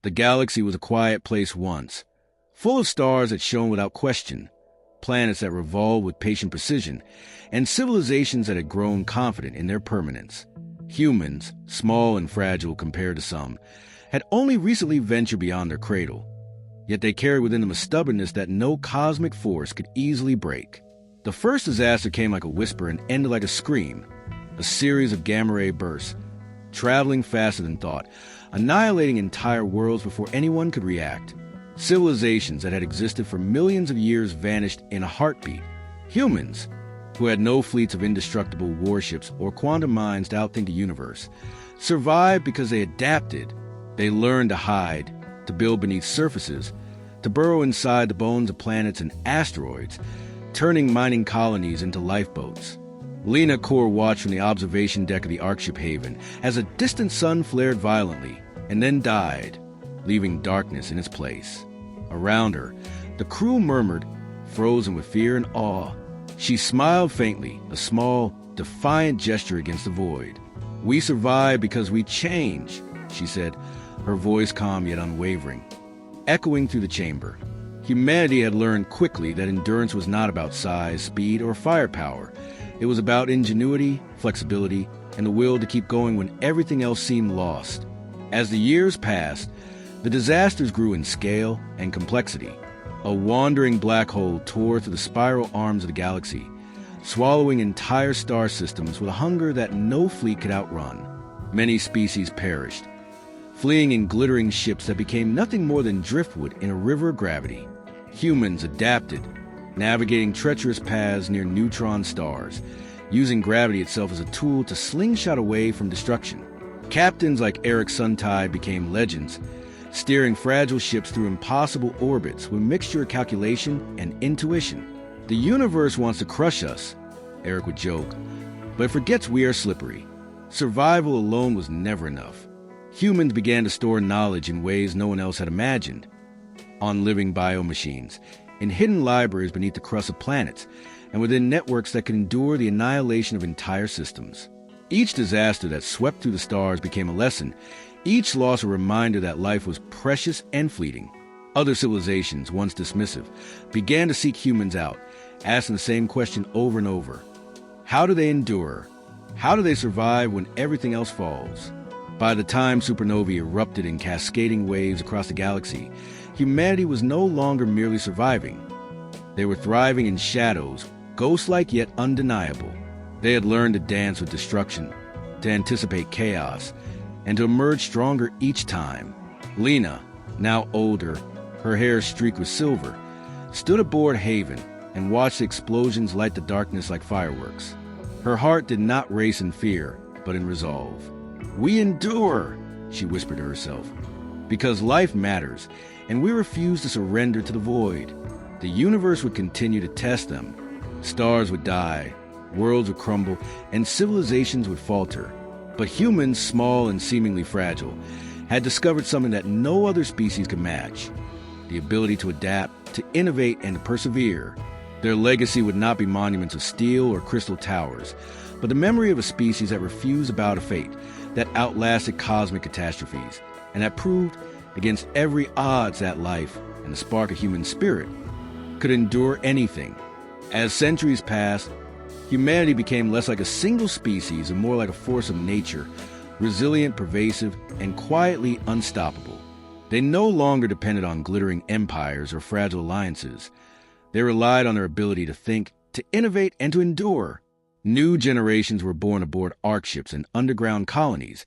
The galaxy was a quiet place once, full of stars that shone without question, planets that revolved with patient precision, and civilizations that had grown confident in their permanence. Humans, small and fragile compared to some, had only recently ventured beyond their cradle, yet they carried within them a stubbornness that no cosmic force could easily break. The first disaster came like a whisper and ended like a scream, a series of gamma-ray bursts, traveling faster than thought, annihilating entire worlds before anyone could react. Civilizations that had existed for millions of years vanished in a heartbeat. Humans, who had no fleets of indestructible warships or quantum minds to outthink the universe, survived because they adapted. They learned to hide, to build beneath surfaces, to burrow inside the bones of planets and asteroids, turning mining colonies into lifeboats. Lena Core watched from the observation deck of the Arkship Haven as a distant sun flared violently and then died, leaving darkness in its place. Around her, the crew murmured, frozen with fear and awe. She smiled faintly, a small, defiant gesture against the void. "We survive because we change," she said, her voice calm yet unwavering, echoing through the chamber. Humanity had learned quickly that endurance was not about size, speed, or firepower. It was about ingenuity, flexibility, and the will to keep going when everything else seemed lost. As the years passed, the disasters grew in scale and complexity. A wandering black hole tore through the spiral arms of the galaxy, swallowing entire star systems with a hunger that no fleet could outrun. Many species perished, fleeing in glittering ships that became nothing more than driftwood in a river of gravity. Humans adapted, navigating treacherous paths near neutron stars, using gravity itself as a tool to slingshot away from destruction. Captains like Eric Suntide became legends, steering fragile ships through impossible orbits with a mixture of calculation and intuition. "The universe wants to crush us," Eric would joke, "but it forgets we are slippery." Survival alone was never enough. Humans began to store knowledge in ways no one else had imagined. On living biomachines, in hidden libraries beneath the crust of planets, and within networks that could endure the annihilation of entire systems. Each disaster that swept through the stars became a lesson, each loss a reminder that life was precious and fleeting. Other civilizations, once dismissive, began to seek humans out, asking the same question over and over. How do they endure? How do they survive when everything else falls? By the time supernovae erupted in cascading waves across the galaxy, humanity was no longer merely surviving. They were thriving in shadows, ghost-like yet undeniable. They had learned to dance with destruction, to anticipate chaos, and to emerge stronger each time. Lena, now older, her hair streaked with silver, stood aboard Haven and watched the explosions light the darkness like fireworks. Her heart did not race in fear, but in resolve. "We endure," she whispered to herself, "because life matters, and we refuse to surrender to the void." The universe would continue to test them. Stars would die, worlds would crumble, and civilizations would falter. But humans, small and seemingly fragile, had discovered something that no other species could match: the ability to adapt, to innovate, and to persevere. Their legacy would not be monuments of steel or crystal towers, but the memory of a species that refused to bow to fate, that outlasted cosmic catastrophes, and that proved, against every odds, that life and the spark of human spirit could endure anything. As centuries passed, humanity became less like a single species and more like a force of nature, resilient, pervasive, and quietly unstoppable. They no longer depended on glittering empires or fragile alliances. They relied on their ability to think, to innovate, and to endure. New generations were born aboard arkships and underground colonies,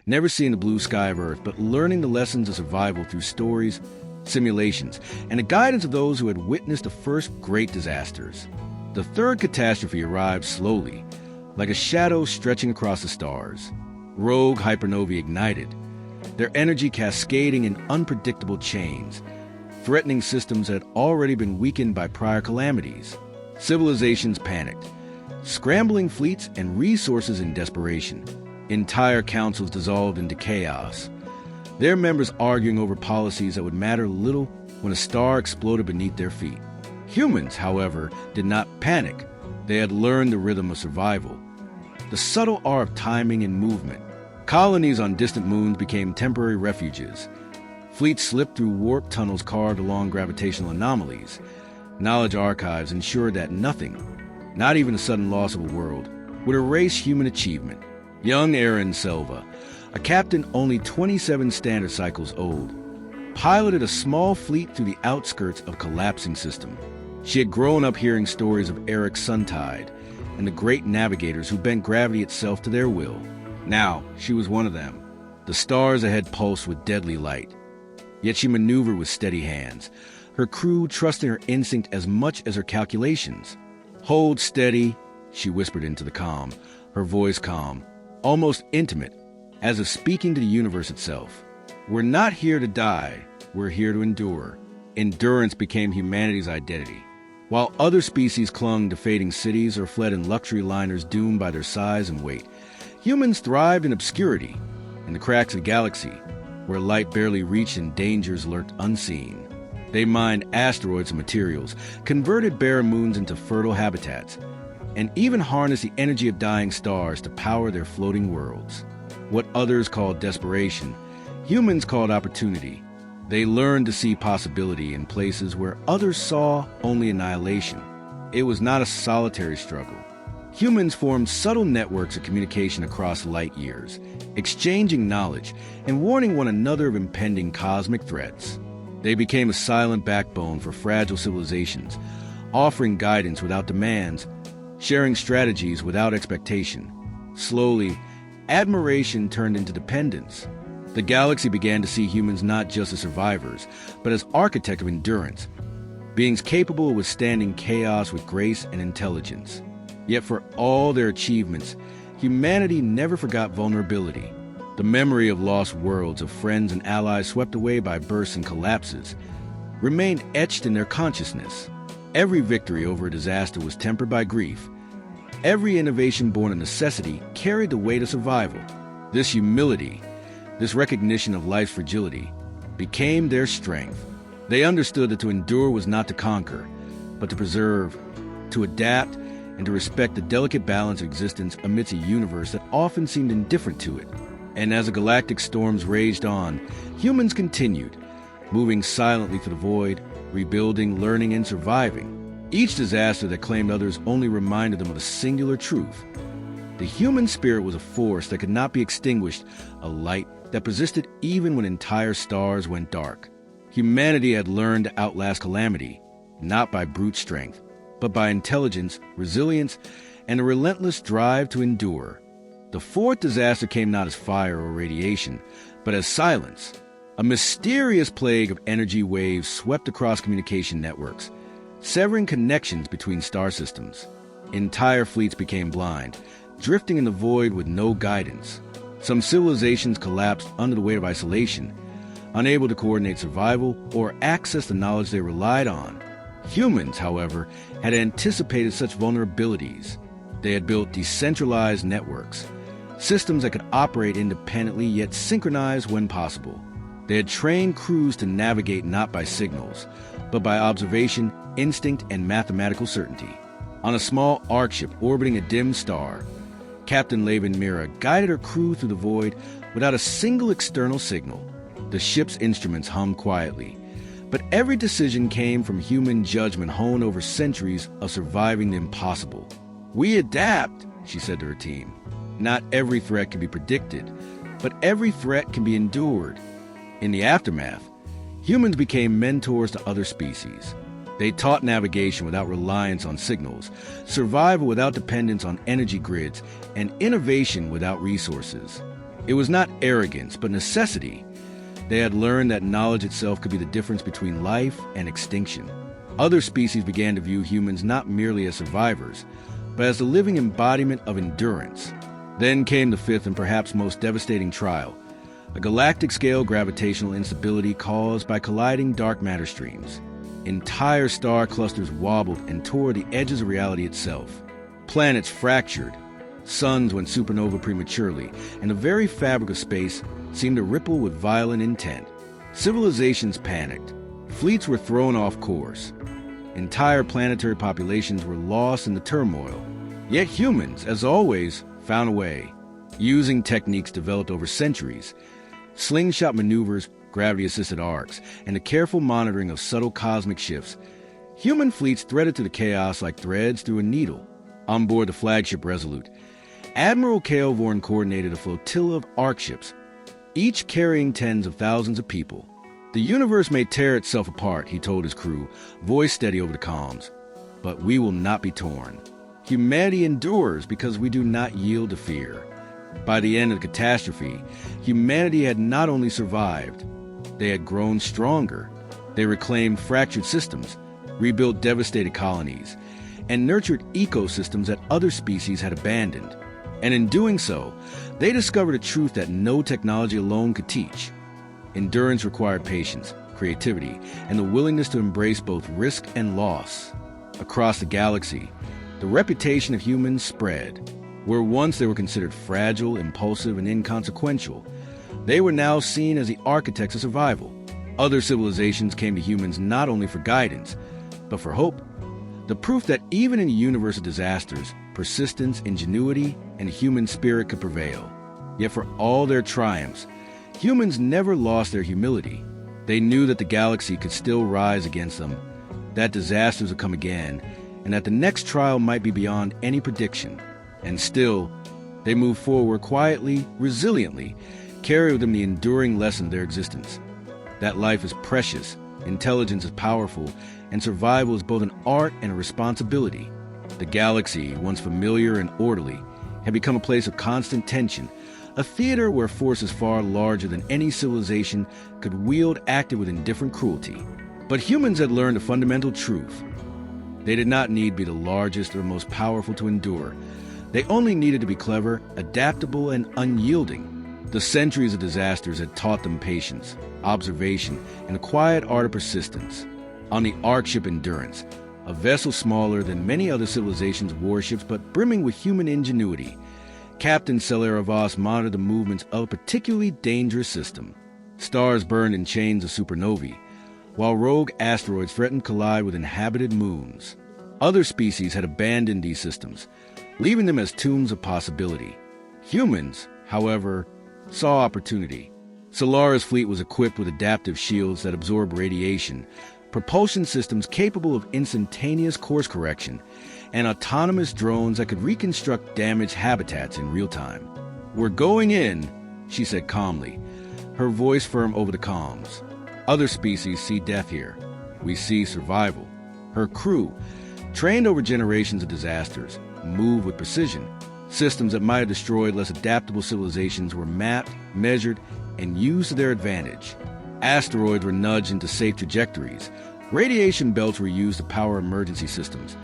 never seeing the blue sky of Earth, but learning the lessons of survival through stories, simulations, and the guidance of those who had witnessed the first great disasters. The third catastrophe arrived slowly, like a shadow stretching across the stars. Rogue hypernovae ignited, their energy cascading in unpredictable chains, threatening systems that had already been weakened by prior calamities. Civilizations panicked, scrambling fleets and resources in desperation. Entire councils dissolved into chaos, their members arguing over policies that would matter little when a star exploded beneath their feet. Humans, however, did not panic. They had learned the rhythm of survival, the subtle art of timing and movement. Colonies on distant moons became temporary refuges. Fleets slipped through warp tunnels carved along gravitational anomalies. Knowledge archives ensured that nothing, not even the sudden loss of a world, would erase human achievement. Young Aaron Silva, a captain only 27 standard cycles old, piloted a small fleet through the outskirts of a collapsing system. She had grown up hearing stories of Eric Suntide and the great navigators who bent gravity itself to their will. Now, she was one of them. The stars ahead pulsed with deadly light. Yet she maneuvered with steady hands, her crew trusting her instinct as much as her calculations. "Hold steady," she whispered into the calm, her voice calm, almost intimate, as if speaking to the universe itself. "We're not here to die, we're here to endure." Endurance became humanity's identity. While other species clung to fading cities or fled in luxury liners doomed by their size and weight, humans thrived in obscurity, in the cracks of the galaxy, where light barely reached and dangers lurked unseen. They mined asteroids and materials, converted barren moons into fertile habitats, and even harnessed the energy of dying stars to power their floating worlds. What others called desperation, humans called opportunity. They learned to see possibility in places where others saw only annihilation. It was not a solitary struggle. Humans formed subtle networks of communication across light years, exchanging knowledge and warning one another of impending cosmic threats. They became a silent backbone for fragile civilizations, offering guidance without demands, sharing strategies without expectation. Slowly, admiration turned into dependence. The galaxy began to see humans not just as survivors, but as architects of endurance, beings capable of withstanding chaos with grace and intelligence. Yet for all their achievements, humanity never forgot vulnerability. The memory of lost worlds, of friends and allies swept away by bursts and collapses, remained etched in their consciousness. Every victory over a disaster was tempered by grief. Every innovation born of necessity carried the weight of survival. This humility, this recognition of life's fragility, became their strength. They understood that to endure was not to conquer, but to preserve, to adapt, and to respect the delicate balance of existence amidst a universe that often seemed indifferent to it. And as the galactic storms raged on, humans continued, moving silently through the void, rebuilding, learning, and surviving. Each disaster that claimed others only reminded them of a singular truth. The human spirit was a force that could not be extinguished, a light that persisted even when entire stars went dark. Humanity had learned to outlast calamity, not by brute strength, but by intelligence, resilience, and a relentless drive to endure. The fourth disaster came not as fire or radiation, but as silence. A mysterious plague of energy waves swept across communication networks, severing connections between star systems. Entire fleets became blind, drifting in the void with no guidance. Some civilizations collapsed under the weight of isolation, unable to coordinate survival or access the knowledge they relied on. Humans, however, had anticipated such vulnerabilities. They had built decentralized networks, systems that could operate independently yet synchronize when possible. They had trained crews to navigate not by signals, but by observation, instinct, and mathematical certainty. On a small arc ship orbiting a dim star, Captain Laven Mira guided her crew through the void without a single external signal. The ship's instruments hummed quietly, but every decision came from human judgment honed over centuries of surviving the impossible. "We adapt," she said to her team. "Not every threat can be predicted, but every threat can be endured." In the aftermath, humans became mentors to other species. They taught navigation without reliance on signals, survival without dependence on energy grids, and innovation without resources. It was not arrogance, but necessity. They had learned that knowledge itself could be the difference between life and extinction. Other species began to view humans not merely as survivors, but as the living embodiment of endurance. Then came the fifth and perhaps most devastating trial, a galactic-scale gravitational instability caused by colliding dark matter streams. Entire star clusters wobbled and tore the edges of reality itself. Planets fractured, suns went supernova prematurely, and the very fabric of space seemed to ripple with violent intent. Civilizations panicked. Fleets were thrown off course. Entire planetary populations were lost in the turmoil. Yet humans, as always, found a way. Using techniques developed over centuries, slingshot maneuvers, gravity-assisted arcs, and the careful monitoring of subtle cosmic shifts, human fleets threaded through the chaos like threads through a needle. On board the flagship Resolute, Admiral Kaelvorn coordinated a flotilla of arc ships, each carrying tens of thousands of people. "The universe may tear itself apart," he told his crew, voice steady over the comms, "but we will not be torn. Humanity endures because we do not yield to fear." By the end of the catastrophe, humanity had not only survived, they had grown stronger. They reclaimed fractured systems, rebuilt devastated colonies, and nurtured ecosystems that other species had abandoned. And in doing so, they discovered a truth that no technology alone could teach. Endurance required patience, creativity, and the willingness to embrace both risk and loss. Across the galaxy, the reputation of humans spread. Where once they were considered fragile, impulsive, and inconsequential, they were now seen as the architects of survival. Other civilizations came to humans not only for guidance, but for hope. The proof that even in a universe of disasters, persistence, ingenuity, and human spirit could prevail. Yet for all their triumphs, humans never lost their humility. They knew that the galaxy could still rise against them, that disasters would come again, and that the next trial might be beyond any prediction. And still, they moved forward quietly, resiliently, carrying with them the enduring lesson of their existence. That life is precious, intelligence is powerful, and survival is both an art and a responsibility. The galaxy, once familiar and orderly, had become a place of constant tension, a theater where forces far larger than any civilization could wield acted with indifferent cruelty. But humans had learned a fundamental truth. They did not need to be the largest or most powerful to endure. They only needed to be clever, adaptable, and unyielding. The centuries of disasters had taught them patience, observation, and the quiet art of persistence. On the arc ship Endurance, a vessel smaller than many other civilizations' warships but brimming with human ingenuity, Captain Celeravos monitored the movements of a particularly dangerous system. Stars burned in chains of supernovae, while rogue asteroids threatened to collide with inhabited moons. Other species had abandoned these systems, leaving them as tombs of possibility. Humans, however, saw opportunity. Solara's fleet was equipped with adaptive shields that absorb radiation, propulsion systems capable of instantaneous course correction, and autonomous drones that could reconstruct damaged habitats in real time. "We're going in," she said calmly, her voice firm over the comms. "Other species see death here. We see survival." Her crew, trained over generations of disasters, moved with precision. Systems that might have destroyed less adaptable civilizations were mapped, measured, and used to their advantage. Asteroids were nudged into safe trajectories. Radiation belts were used to power emergency systems,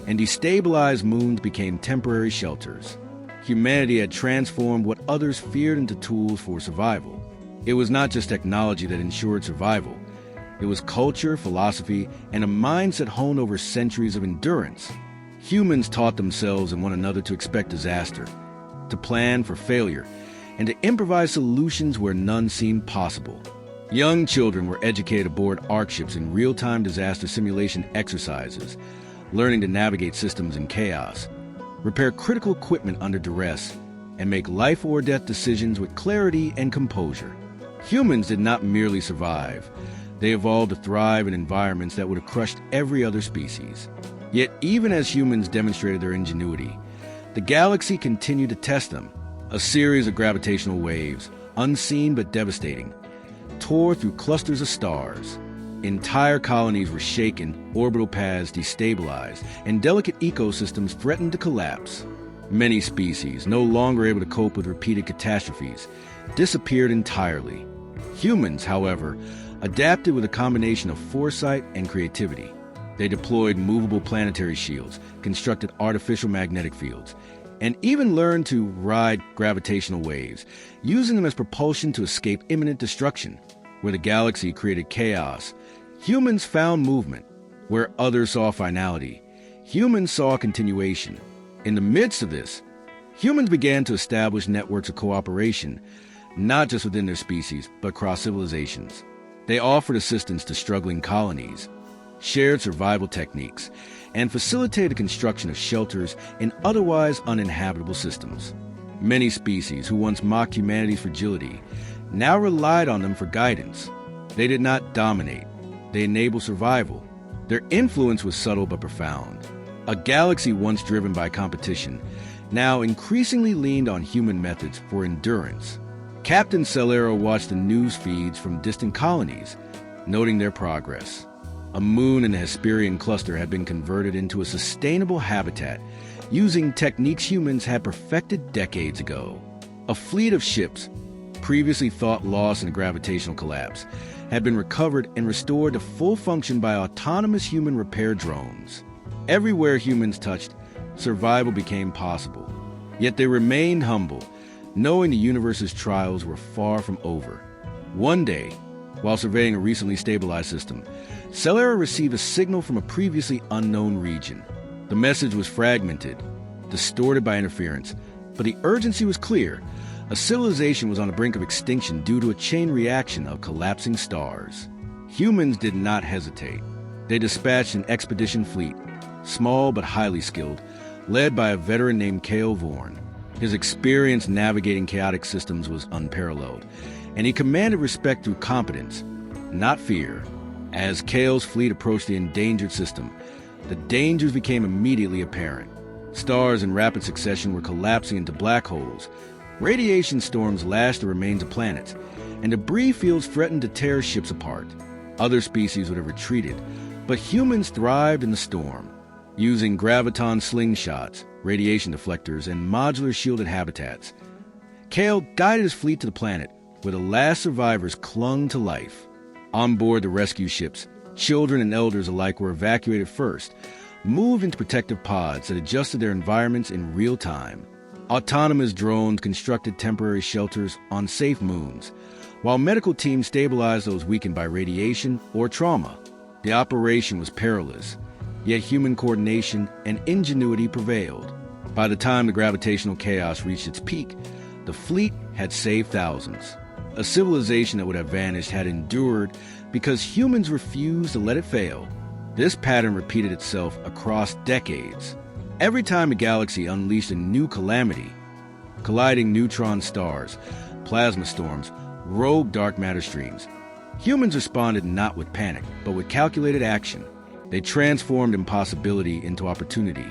and destabilized moons became temporary shelters. Humanity had transformed what others feared into tools for survival. It was not just technology that ensured survival. It was culture, philosophy, and a mindset honed over centuries of endurance. Humans taught themselves and one another to expect disaster, to plan for failure, and to improvise solutions where none seemed possible. Young children were educated aboard arc ships in real-time disaster simulation exercises, learning to navigate systems in chaos, repair critical equipment under duress, and make life-or-death decisions with clarity and composure. Humans did not merely survive. They evolved to thrive in environments that would have crushed every other species. Yet even as humans demonstrated their ingenuity, the galaxy continued to test them. A series of gravitational waves, unseen but devastating, tore through clusters of stars. Entire colonies were shaken, orbital paths destabilized, and delicate ecosystems threatened to collapse. Many species, no longer able to cope with repeated catastrophes, disappeared entirely. Humans, however, adapted with a combination of foresight and creativity. They deployed movable planetary shields, constructed artificial magnetic fields, and even learned to ride gravitational waves, using them as propulsion to escape imminent destruction. Where the galaxy created chaos, humans found movement. Where others saw finality, humans saw continuation. In the midst of this, humans began to establish networks of cooperation, not just within their species, but across civilizations. They offered assistance to struggling colonies, shared survival techniques, and facilitated the construction of shelters in otherwise uninhabitable systems. Many species who once mocked humanity's fragility now relied on them for guidance. They did not dominate. They enabled survival. Their influence was subtle but profound. A galaxy once driven by competition now increasingly leaned on human methods for endurance. Captain Celero watched the news feeds from distant colonies, noting their progress. A moon in the Hesperian cluster had been converted into a sustainable habitat using techniques humans had perfected decades ago. A fleet of ships, previously thought lost in a gravitational collapse, had been recovered and restored to full function by autonomous human repair drones. Everywhere humans touched, survival became possible. Yet they remained humble, knowing the universe's trials were far from over. One day, while surveying a recently stabilized system, Celera received a signal from a previously unknown region. The message was fragmented, distorted by interference, but the urgency was clear. A civilization was on the brink of extinction due to a chain reaction of collapsing stars. Humans did not hesitate. They dispatched an expedition fleet, small but highly skilled, led by a veteran named Cale Vorn. His experience navigating chaotic systems was unparalleled, and he commanded respect through competence, not fear. As Cale's fleet approached the endangered system, the dangers became immediately apparent. Stars in rapid succession were collapsing into black holes. Radiation storms lashed the remains of planets, and debris fields threatened to tear ships apart. Other species would have retreated, but humans thrived in the storm. Using graviton slingshots, radiation deflectors, and modular shielded habitats, Cale guided his fleet to the planet, where the last survivors clung to life. On board the rescue ships, children and elders alike were evacuated first, moved into protective pods that adjusted their environments in real time. Autonomous drones constructed temporary shelters on safe moons, while medical teams stabilized those weakened by radiation or trauma. The operation was perilous, yet human coordination and ingenuity prevailed. By the time the gravitational chaos reached its peak, the fleet had saved thousands. A civilization that would have vanished had endured because humans refused to let it fail. This pattern repeated itself across decades. Every time a galaxy unleashed a new calamity, colliding neutron stars, plasma storms, rogue dark matter streams, humans responded not with panic, but with calculated action. They transformed impossibility into opportunity,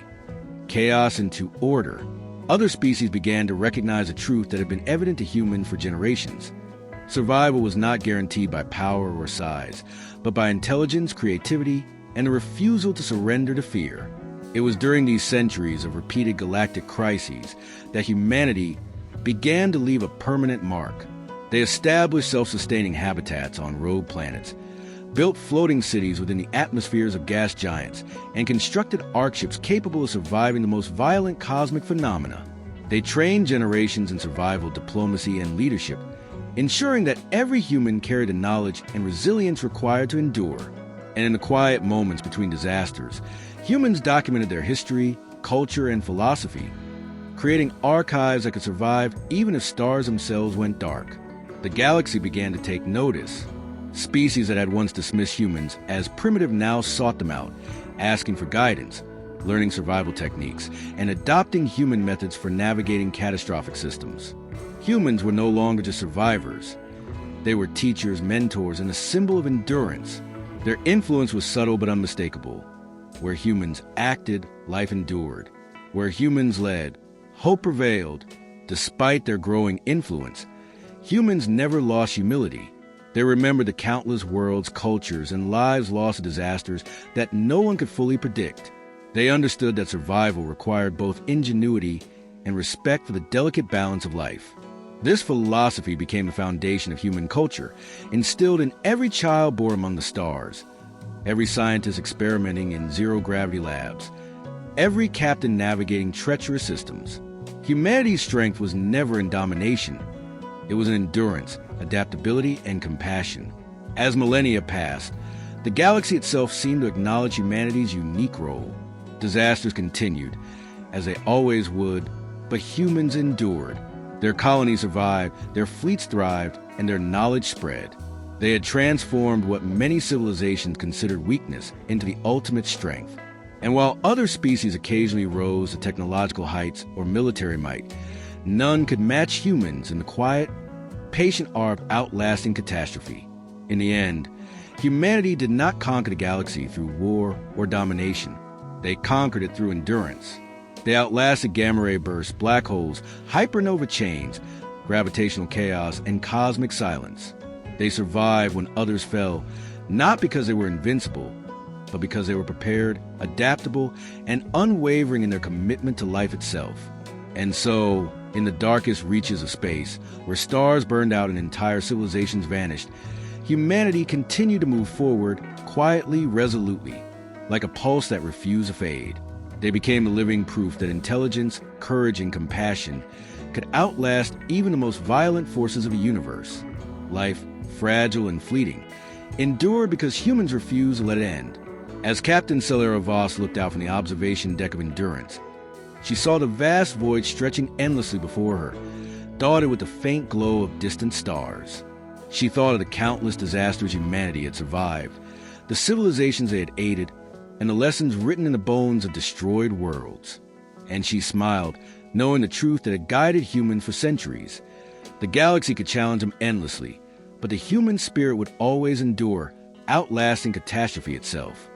chaos into order. Other species began to recognize a truth that had been evident to humans for generations. Survival was not guaranteed by power or size, but by intelligence, creativity, and a refusal to surrender to fear. It was during these centuries of repeated galactic crises that humanity began to leave a permanent mark. They established self-sustaining habitats on rogue planets, built floating cities within the atmospheres of gas giants, and constructed arcships capable of surviving the most violent cosmic phenomena. They trained generations in survival, diplomacy, and leadership, ensuring that every human carried the knowledge and resilience required to endure. And in the quiet moments between disasters, humans documented their history, culture, and philosophy, creating archives that could survive even if stars themselves went dark. The galaxy began to take notice. Species that had once dismissed humans as primitive now sought them out, asking for guidance, learning survival techniques, and adopting human methods for navigating catastrophic systems. Humans were no longer just survivors. They were teachers, mentors, and a symbol of endurance. Their influence was subtle but unmistakable. Where humans acted, life endured. Where humans led, hope prevailed. Despite their growing influence, humans never lost humility. They remembered the countless worlds, cultures, and lives lost to disasters that no one could fully predict. They understood that survival required both ingenuity and respect for the delicate balance of life. This philosophy became the foundation of human culture, instilled in every child born among the stars, every scientist experimenting in zero-gravity labs, every captain navigating treacherous systems. Humanity's strength was never in domination. It was in endurance, adaptability, and compassion. As millennia passed, the galaxy itself seemed to acknowledge humanity's unique role. Disasters continued, as they always would, but humans endured. Their colonies survived, their fleets thrived, and their knowledge spread. They had transformed what many civilizations considered weakness into the ultimate strength. And while other species occasionally rose to technological heights or military might, none could match humans in the quiet, patient art of outlasting catastrophe. In the end, humanity did not conquer the galaxy through war or domination. They conquered it through endurance. They outlasted gamma ray bursts, black holes, hypernova chains, gravitational chaos, and cosmic silence. They survived when others fell, not because they were invincible, but because they were prepared, adaptable, and unwavering in their commitment to life itself. And so, in the darkest reaches of space, where stars burned out and entire civilizations vanished, humanity continued to move forward, quietly, resolutely, like a pulse that refused to fade. They became the living proof that intelligence, courage, and compassion could outlast even the most violent forces of the universe. Life, fragile and fleeting, endured because humans refused to let it end. As Captain Celera Voss looked out from the observation deck of Endurance, she saw the vast void stretching endlessly before her, dotted with the faint glow of distant stars. She thought of the countless disasters humanity had survived, the civilizations they had aided, and the lessons written in the bones of destroyed worlds. And she smiled, knowing the truth that had guided humans for centuries. The galaxy could challenge them endlessly, but the human spirit would always endure, outlasting catastrophe itself.